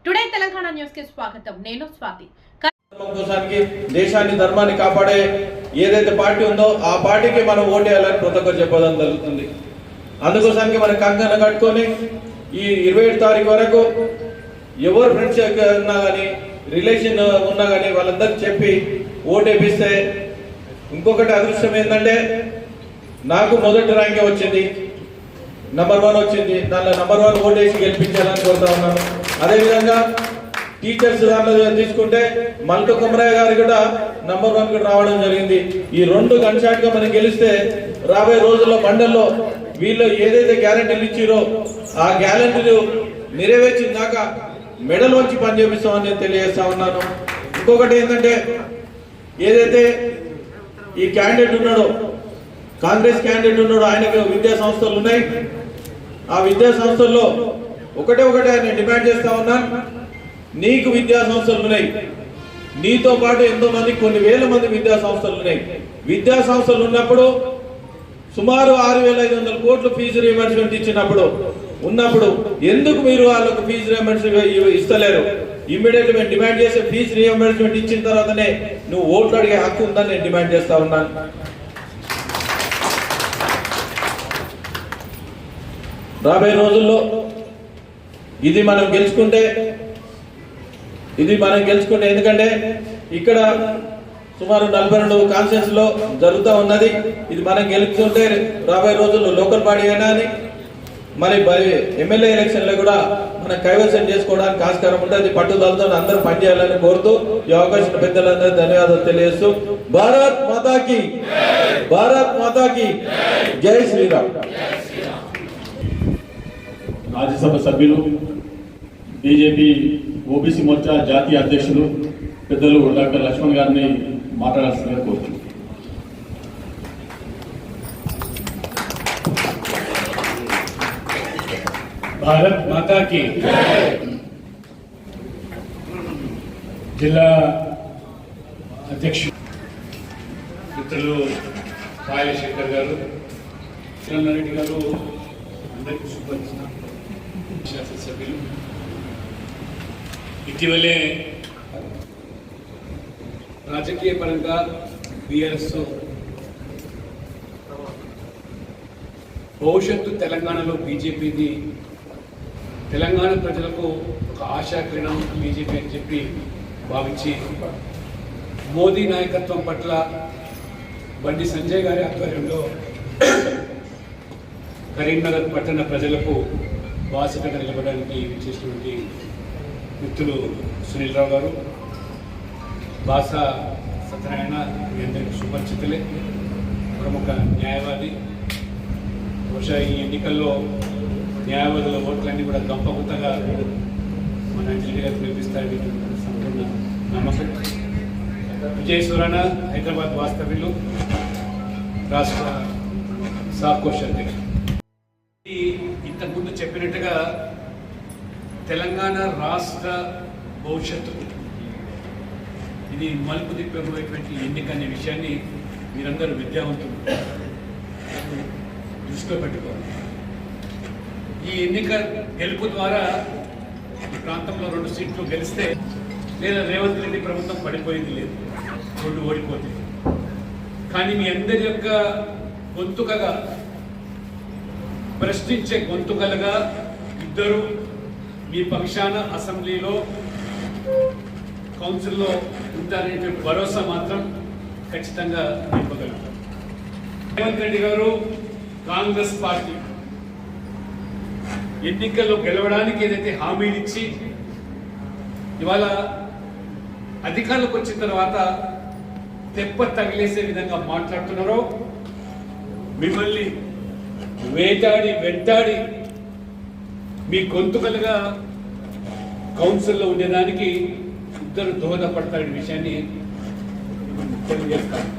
Today Telangana news కి స్వాగతం. నేను స్వాతి. కోసానికి దేశాన్ని ధర్మాన్ని కాపాడే ఏదైతే పార్టీ ఉందో ఆ పార్టీకి మనం ఓటేయాలని ప్రతి ఒక్కరు చెప్పడం జరుగుతుంది. అందుకోసానికి మనం కంకణ కట్టుకొని ఈ 27 తారీఖు వరకు ఎవరు ఫ్రెండ్స్ ఉన్నా కానీ రిలేషన్ ఉన్నా కానీ వాళ్ళందరికీ చెప్పి ఓటేపిస్తే ఇంకొకటి అదృష్టం ఏంటంటే నాకు మొదటి ర్యాంకే వచ్చింది, నంబర్ 1 వచ్చింది. దానిలో నంబర్ 1 ఓటేసి గెలిపించాలని కోరుతా ఉన్నాను. అదేవిధంగా టీచర్స్ దాంట్లో తీసుకుంటే మల్క కుమరయ్య గారు కూడా నంబర్ 1 కూడా రావడం జరిగింది. ఈ 2 కన్షాట్ గా మనం గెలిస్తే రాబోయే రోజుల్లో మండల్లో వీళ్ళు ఏదైతే గ్యారెంటీలు ఇచ్చిరో ఆ గ్యారెంటీలు నెరవేర్చిన దాకా మెడల్ వచ్చి పని చేపిస్తామని నేను తెలియజేస్తా ఉన్నాను. ఇంకొకటి ఏంటంటే ఏదైతే ఈ క్యాండిడేట్ ఉన్నాడో కాంగ్రెస్ క్యాండిడేట్ ఉన్నాడో ఆయనకు విద్యా సంస్థలు ఉన్నాయి. ఆ విద్యా సంస్థల్లో ఒకటే ఆయన డిమాండ్ చేస్తా ఉన్నాను, నీకు విద్యా సంస్థలు ఉన్నాయి, నీతో పాటు ఎంతో మంది కొన్ని వేల మంది విద్యా సంస్థలు ఉన్నాయి. విద్యా సంస్థలు ఉన్నప్పుడు సుమారు 6,500 కోట్లు ఫీజు రీయింబర్స్మెంట్ ఉన్నప్పుడు ఎందుకు మీరు వాళ్ళకు ఫీజు రీయింబర్స్మెంట్ ఇస్తలేరు? ఇమ్మీడియట్ మేము డిమాండ్ చేసే ఫీజు రీయింబర్స్మెంట్ ఇచ్చిన తర్వాతనే నువ్వు ఓట్లు అడిగే హక్కు ఉందని నేను డిమాండ్ చేస్తా ఉన్నాను. రాబోయే రోజుల్లో ఇది మనం గెలుచుకుంటే ఎందుకంటే ఇక్కడ సుమారు 42 కాన్స్టిట్యూన్స్ లో జరుగుతూ ఉన్నది. ఇది మనం గెలుచుకుంటే రాబోయే రోజుల్లో లోకల్ బాడీ అయినా అని మరి ఎమ్మెల్యే ఎలక్షన్ లో కూడా మనం కైవసం చేసుకోవడానికి ఆస్కారం ఉంటుంది. పట్టుదలతో అందరూ పనిచేయాలని కోరుతూ ఈ అవకాశం పెద్దలందరూ ధన్యవాదాలు తెలియజేస్తూ భారత్ మాతాకి జై శ్రీరామ్. రాజ్యసభ సభ్యులు బీజేపీ ఓబీసీ మోర్చా జాతీయ అధ్యక్షులు పెద్దలు డాక్టర్ లక్ష్మణ్ గారిని మాట్లాడాల్సిందిగా కోరుతున్నాను. భారత్ మాతాకి జిల్లా అధ్యక్షులు మిత్రులు రాజశేఖర్ గారు, రెడ్డి గారు, అందరికీ సుపరిచిన శాసనసభ్యులు, ఇటీవలే రాజకీయ పరంగా బీఆర్ఎస్ భవిష్యత్తు తెలంగాణలో బీజేపీది తెలంగాణ ప్రజలకు ఒక ఆశాకిరణం బీజేపీ అని చెప్పి భావించి మోదీ నాయకత్వం పట్ల బండి సంజయ్ గారి ఆధ్వర్యంలో కరీంనగర్ పట్టణ ప్రజలకు బాసటగా నిలబడడానికి చేసినటువంటి మిత్రులు సునీల్ రావు గారు, బాస సత్యనారాయణ మీ అందరికీ సుపరిచితులే, ప్రముఖ న్యాయవాది. బహుశా ఈ ఎన్నికల్లో న్యాయవాదుల ఓట్లన్నీ కూడా గంపగుత్తగా మన అంజలి గారికి వినిపిస్తాయని సంపూర్ణ నమ్మకం. విజయ్ సురాణ హైదరాబాద్ వాస్తవ్యులు, రాష్ట్ర సాకోశ అధ్యక్షులు. ఇంతకుముందు చెప్పినట్టుగా తెలంగాణ రాష్ట్ర భవిష్యత్తు ఇది మలుపు తిప్పబోయేటువంటి ఎన్నిక అనే విషయాన్ని మీరందరూ విద్యావంతులు దృష్టిలో పెట్టుకోవాలి. ఈ ఎన్నిక గెలుపు ద్వారా ఈ ప్రాంతంలో 2 సీట్లు గెలిస్తే లేదా రేవంత్ రెడ్డి ప్రభుత్వం పడిపోయింది లేదు, 2 ఓడిపోతుంది. కానీ మీ అందరి యొక్క గొంతుకగా ప్రశ్నించే గొంతుకలుగా ఇద్దరు మీ పక్షాన అసెంబ్లీలో కౌన్సిల్లో ఉంటారనే భరోసా మాత్రం ఖచ్చితంగా ఇవ్వగలుగుతారు. రేవంత్ రెడ్డి గారు కాంగ్రెస్ పార్టీ ఎన్నికల్లో గెలవడానికి ఏదైతే హామీలు ఇచ్చి ఇవాళ అధికారులకు వచ్చిన తర్వాత తెప్ప తగిలేసే విధంగా మాట్లాడుతున్నారో మిమ్మల్ని వెంటాడి మీ గొంతుకలుగా కౌన్సిల్లో ఉండేదానికి ఇద్దరు దోహదపడతారనే విషయాన్ని తెలియజేస్తాను.